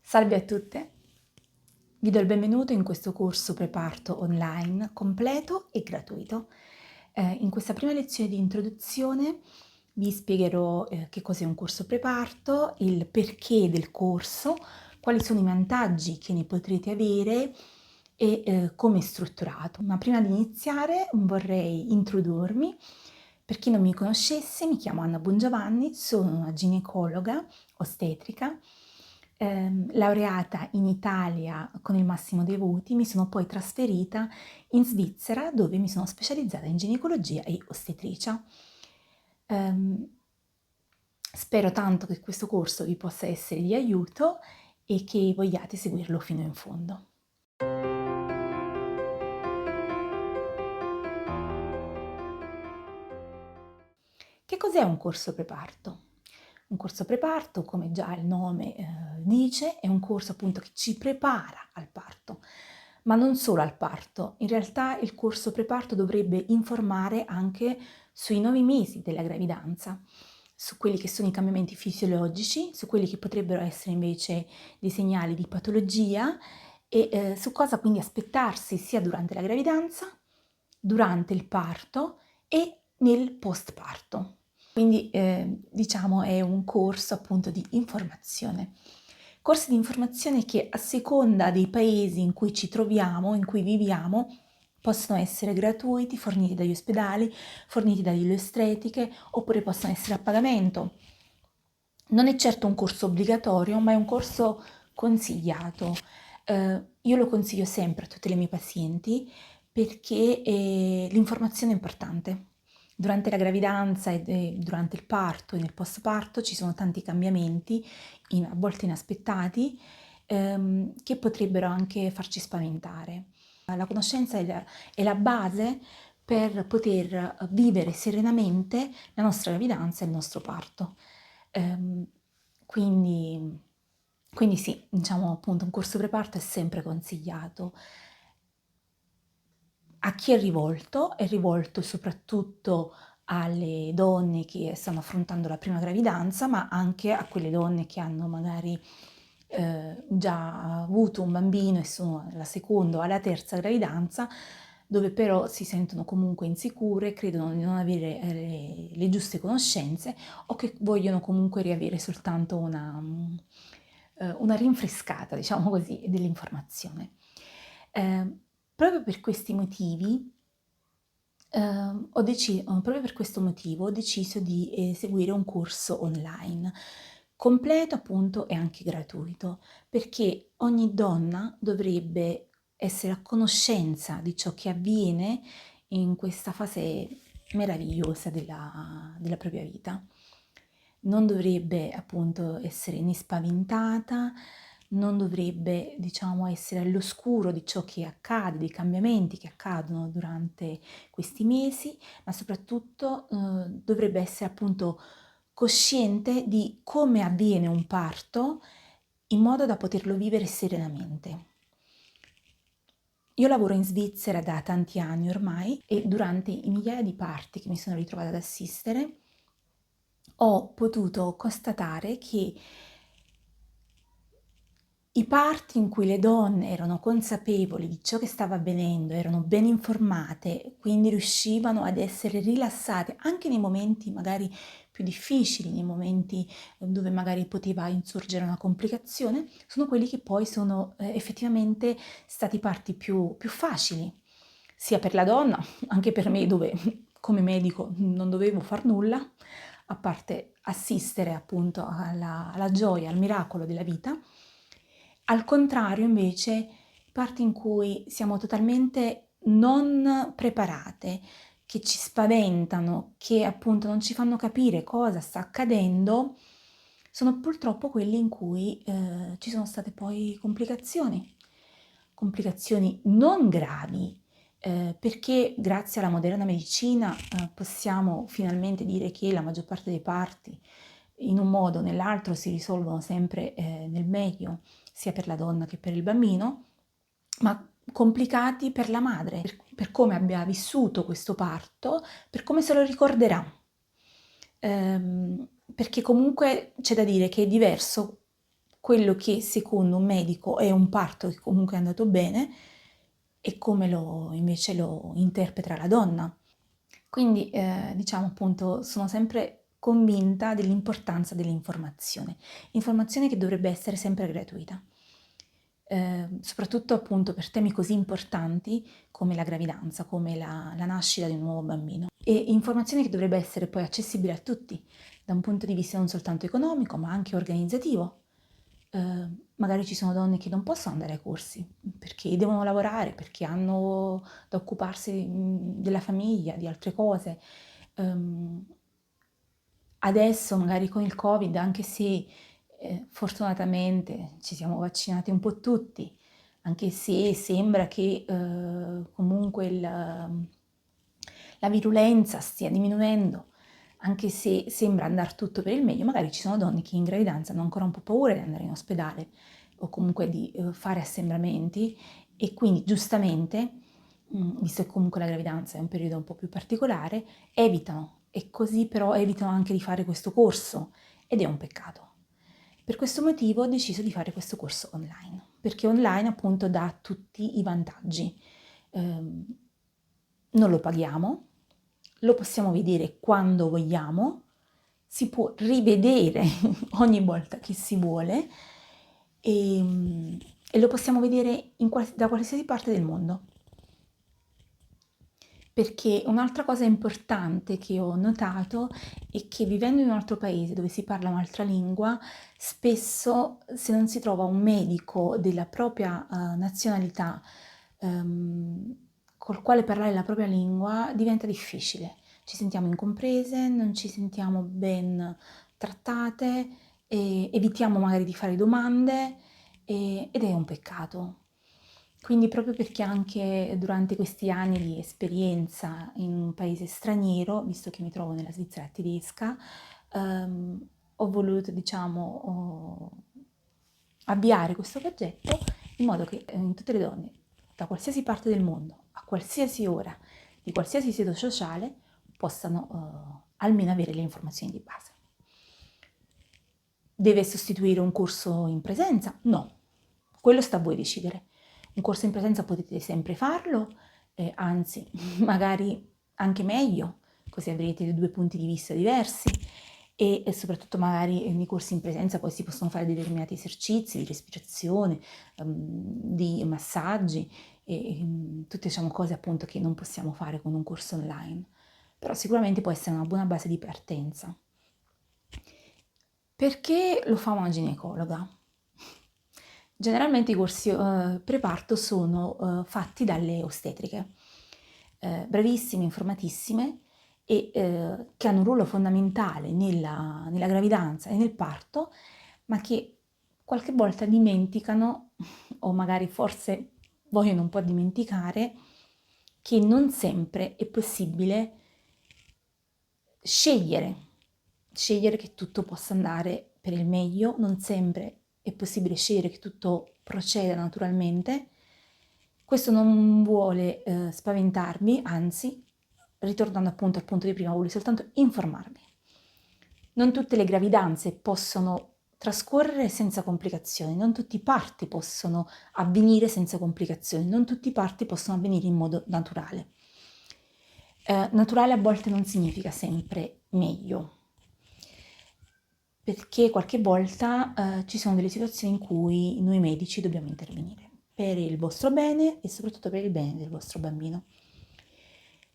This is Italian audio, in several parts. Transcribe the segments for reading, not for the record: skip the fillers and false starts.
Salve a tutte! Vi do il benvenuto in questo corso preparto online completo e gratuito. In questa prima lezione di introduzione vi spiegherò che cos'è un corso preparto, il perché del corso, quali sono i vantaggi che ne potrete avere e come è strutturato. Ma prima di iniziare vorrei introdurmi. Per chi non mi conoscesse, mi chiamo Anna Bongiovanni, sono una ginecologa ostetrica, laureata in Italia con il massimo dei voti. Mi sono poi trasferita in Svizzera, dove mi sono specializzata in ginecologia e ostetricia. Spero tanto che questo corso vi possa essere di aiuto e che vogliate seguirlo fino in fondo. Che cos'è un corso preparto? Un corso preparto, come già il nome dice, è un corso appunto che ci prepara al parto, ma non solo al parto. In realtà il corso preparto dovrebbe informare anche sui 9 mesi della gravidanza, su quelli che sono i cambiamenti fisiologici, su quelli che potrebbero essere invece dei segnali di patologia e su cosa quindi aspettarsi sia durante la gravidanza, durante il parto e nel postparto. Quindi diciamo è un corso appunto di informazione. Corsi di informazione che a seconda dei paesi in cui ci troviamo, in cui viviamo, possono essere gratuiti, forniti dagli ospedali, forniti dalle ostetriche, oppure possono essere a pagamento. Non è certo un corso obbligatorio, ma è un corso consigliato. Io lo consiglio sempre a tutte le mie pazienti perché l'informazione è importante. Durante la gravidanza e durante il parto e nel postparto ci sono tanti cambiamenti, a volte inaspettati, che potrebbero anche farci spaventare. La conoscenza è la base per poter vivere serenamente la nostra gravidanza e il nostro parto. Ehm, quindi, quindi sì, diciamo appunto un corso preparto è sempre consigliato. A chi è rivolto? È rivolto soprattutto alle donne che stanno affrontando la prima gravidanza, ma anche a quelle donne che hanno magari già avuto un bambino e sono alla seconda o alla terza gravidanza, dove però si sentono comunque insicure, credono di non avere le giuste conoscenze o che vogliono comunque riavere soltanto una rinfrescata, diciamo così, dell'informazione. Proprio per questi motivi, proprio per questo motivo ho deciso di seguire un corso online, completo appunto e anche gratuito, perché ogni donna dovrebbe essere a conoscenza di ciò che avviene in questa fase meravigliosa della propria vita. Non dovrebbe appunto essere né spaventata, non dovrebbe, diciamo, essere all'oscuro di ciò che accade, dei cambiamenti che accadono durante questi mesi, ma soprattutto dovrebbe essere appunto cosciente di come avviene un parto in modo da poterlo vivere serenamente. Io lavoro in Svizzera da tanti anni ormai e durante i migliaia di parti che mi sono ritrovata ad assistere ho potuto constatare che i parti in cui le donne erano consapevoli di ciò che stava avvenendo, erano ben informate, quindi riuscivano ad essere rilassate anche nei momenti magari più difficili, nei momenti dove magari poteva insorgere una complicazione, sono quelli che poi sono effettivamente stati i parti più facili, sia per la donna, anche per me dove come medico non dovevo far nulla, a parte assistere appunto alla gioia, al miracolo della vita. Al contrario, invece, parti in cui siamo totalmente non preparate, che ci spaventano, che appunto non ci fanno capire cosa sta accadendo, sono purtroppo quelli in cui ci sono state poi complicazioni non gravi, perché grazie alla moderna medicina possiamo finalmente dire che la maggior parte dei parti in un modo o nell'altro si risolvono sempre nel meglio, sia per la donna che per il bambino, ma complicati per la madre, per come abbia vissuto questo parto, per come se lo ricorderà. Perché comunque c'è da dire che è diverso quello che secondo un medico è un parto che comunque è andato bene e come invece lo interpreta la donna. Quindi diciamo appunto sono sempre convinta dell'importanza dell'informazione, informazione che dovrebbe essere sempre gratuita, soprattutto appunto per temi così importanti come la gravidanza, come la nascita di un nuovo bambino. E informazione che dovrebbe essere poi accessibile a tutti, da un punto di vista non soltanto economico, ma anche organizzativo. Magari ci sono donne che non possono andare ai corsi perché devono lavorare, perché hanno da occuparsi della famiglia, di altre cose. Adesso magari con il Covid, anche se fortunatamente ci siamo vaccinati un po' tutti, anche se sembra che comunque la virulenza stia diminuendo, anche se sembra andare tutto per il meglio, magari ci sono donne che in gravidanza hanno ancora un po' paura di andare in ospedale o comunque di fare assembramenti e quindi giustamente, visto che comunque la gravidanza è un periodo un po' più particolare, evitano e così però evitano anche di fare questo corso ed è un peccato. Per questo motivo ho deciso di fare questo corso online, perché online appunto dà tutti i vantaggi. Non lo paghiamo, lo possiamo vedere quando vogliamo, si può rivedere ogni volta che si vuole e lo possiamo vedere da qualsiasi parte del mondo. Perché un'altra cosa importante che ho notato è che vivendo in un altro paese dove si parla un'altra lingua, spesso se non si trova un medico della propria nazionalità col quale parlare la propria lingua diventa difficile. Ci sentiamo incomprese, non ci sentiamo ben trattate, evitiamo magari di fare domande ed è un peccato. Quindi proprio perché anche durante questi anni di esperienza in un paese straniero, visto che mi trovo nella Svizzera tedesca, ho voluto, diciamo, avviare questo progetto in modo che in tutte le donne, da qualsiasi parte del mondo, a qualsiasi ora, di qualsiasi sito sociale, possano almeno avere le informazioni di base. Deve sostituire un corso in presenza? No, quello sta a voi decidere. Un corso in presenza potete sempre farlo, anzi, magari anche meglio, così avrete due punti di vista diversi e soprattutto magari nei corsi in presenza poi si possono fare determinati esercizi di respirazione, di massaggi tutte diciamo cose appunto che non possiamo fare con un corso online, però sicuramente può essere una buona base di partenza. Perché lo fa una ginecologa? Generalmente i corsi preparto sono fatti dalle ostetriche, bravissime, informatissime e che hanno un ruolo fondamentale nella gravidanza e nel parto, ma che qualche volta dimenticano o magari forse vogliono un po' dimenticare che non sempre è possibile scegliere che tutto possa andare per il meglio, non sempre è possibile scegliere che tutto proceda naturalmente. Questo non vuole spaventarmi, anzi, ritornando appunto al punto di prima, vuole soltanto informarmi. Non tutte le gravidanze possono trascorrere senza complicazioni, non tutti i parti possono avvenire senza complicazioni, non tutti i parti possono avvenire in modo naturale. Naturale a volte non significa sempre meglio, perché qualche volta ci sono delle situazioni in cui noi medici dobbiamo intervenire per il vostro bene e soprattutto per il bene del vostro bambino.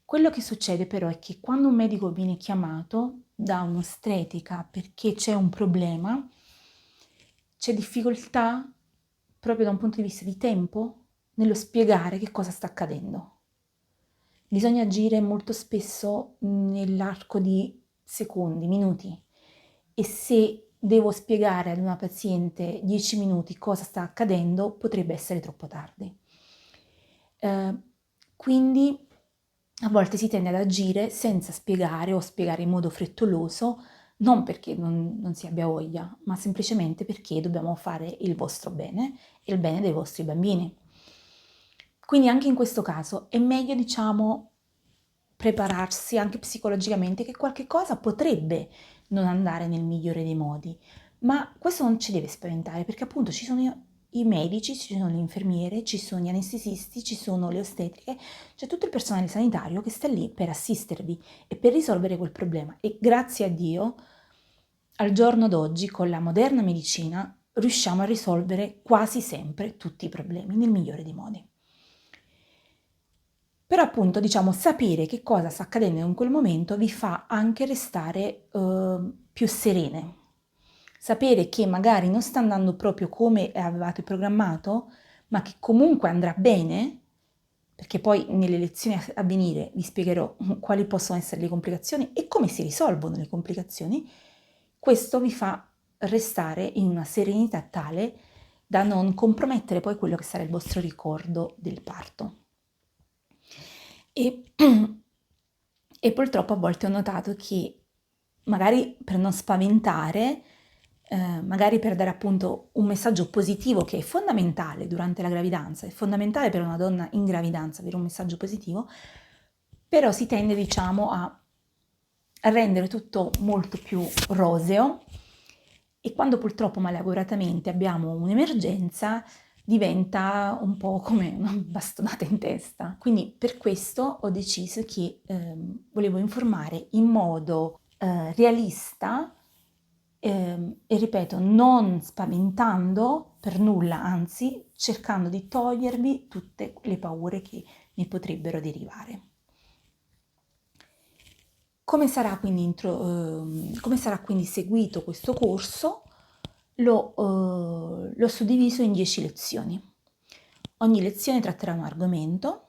Quello che succede però è che quando un medico viene chiamato da un'ostetrica perché c'è un problema, c'è difficoltà proprio da un punto di vista di tempo nello spiegare che cosa sta accadendo. Bisogna agire molto spesso nell'arco di secondi, minuti e se devo spiegare ad una paziente 10 minuti cosa sta accadendo potrebbe essere troppo tardi. Quindi a volte si tende ad agire senza spiegare o spiegare in modo frettoloso, non perché non si abbia voglia, ma semplicemente perché dobbiamo fare il vostro bene e il bene dei vostri bambini. Quindi anche in questo caso è meglio, diciamo, prepararsi anche psicologicamente che qualche cosa potrebbe non andare nel migliore dei modi, Ma questo non ci deve spaventare, perché appunto ci sono i medici, ci sono le infermiere, ci sono gli anestesisti, ci sono le ostetriche, c'è tutto il personale sanitario che sta lì per assistervi e per risolvere quel problema. E grazie a Dio, al giorno d'oggi, con la moderna medicina, riusciamo a risolvere quasi sempre tutti i problemi, nel migliore dei modi. Però appunto, diciamo, sapere che cosa sta accadendo in quel momento vi fa anche restare più serene. Sapere che magari non sta andando proprio come avevate programmato, ma che comunque andrà bene, perché poi nelle lezioni a venire vi spiegherò quali possono essere le complicazioni e come si risolvono le complicazioni, questo vi fa restare in una serenità tale da non compromettere poi quello che sarà il vostro ricordo del parto. E, e purtroppo a volte ho notato che magari per non spaventare, magari per dare appunto un messaggio positivo che è fondamentale durante la gravidanza, è fondamentale per una donna in gravidanza avere un messaggio positivo, però si tende, diciamo, a rendere tutto molto più roseo e quando purtroppo malauguratamente abbiamo un'emergenza diventa un po' come una bastonata in testa. Quindi per questo ho deciso che volevo informare in modo realista e ripeto, non spaventando per nulla, anzi cercando di togliervi tutte le paure che ne potrebbero derivare. Come sarà quindi seguito questo corso? L'ho suddiviso in 10 lezioni. Ogni lezione tratterà un argomento.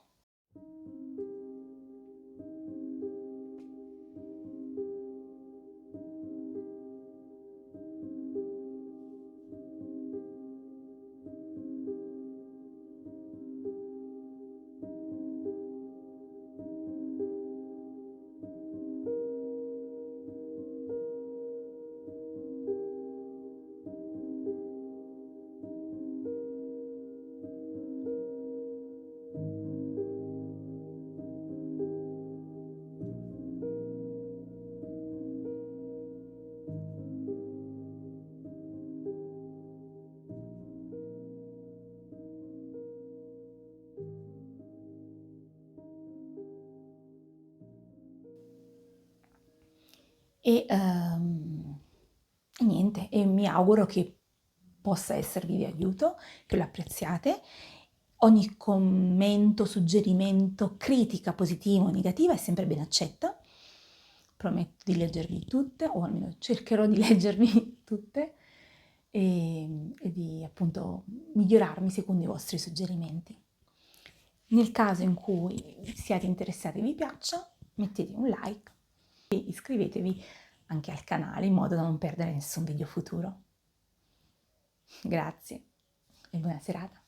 E, e niente, e mi auguro che possa esservi di aiuto, che lo apprezziate. Ogni commento, suggerimento, critica positiva o negativa è sempre ben accetta. Prometto di leggervi tutte, o almeno cercherò di leggervi tutte e di appunto migliorarmi secondo i vostri suggerimenti. Nel caso in cui siate interessati e vi piaccia, mettete un like e iscrivetevi anche al canale in modo da non perdere nessun video futuro. Grazie e buona serata.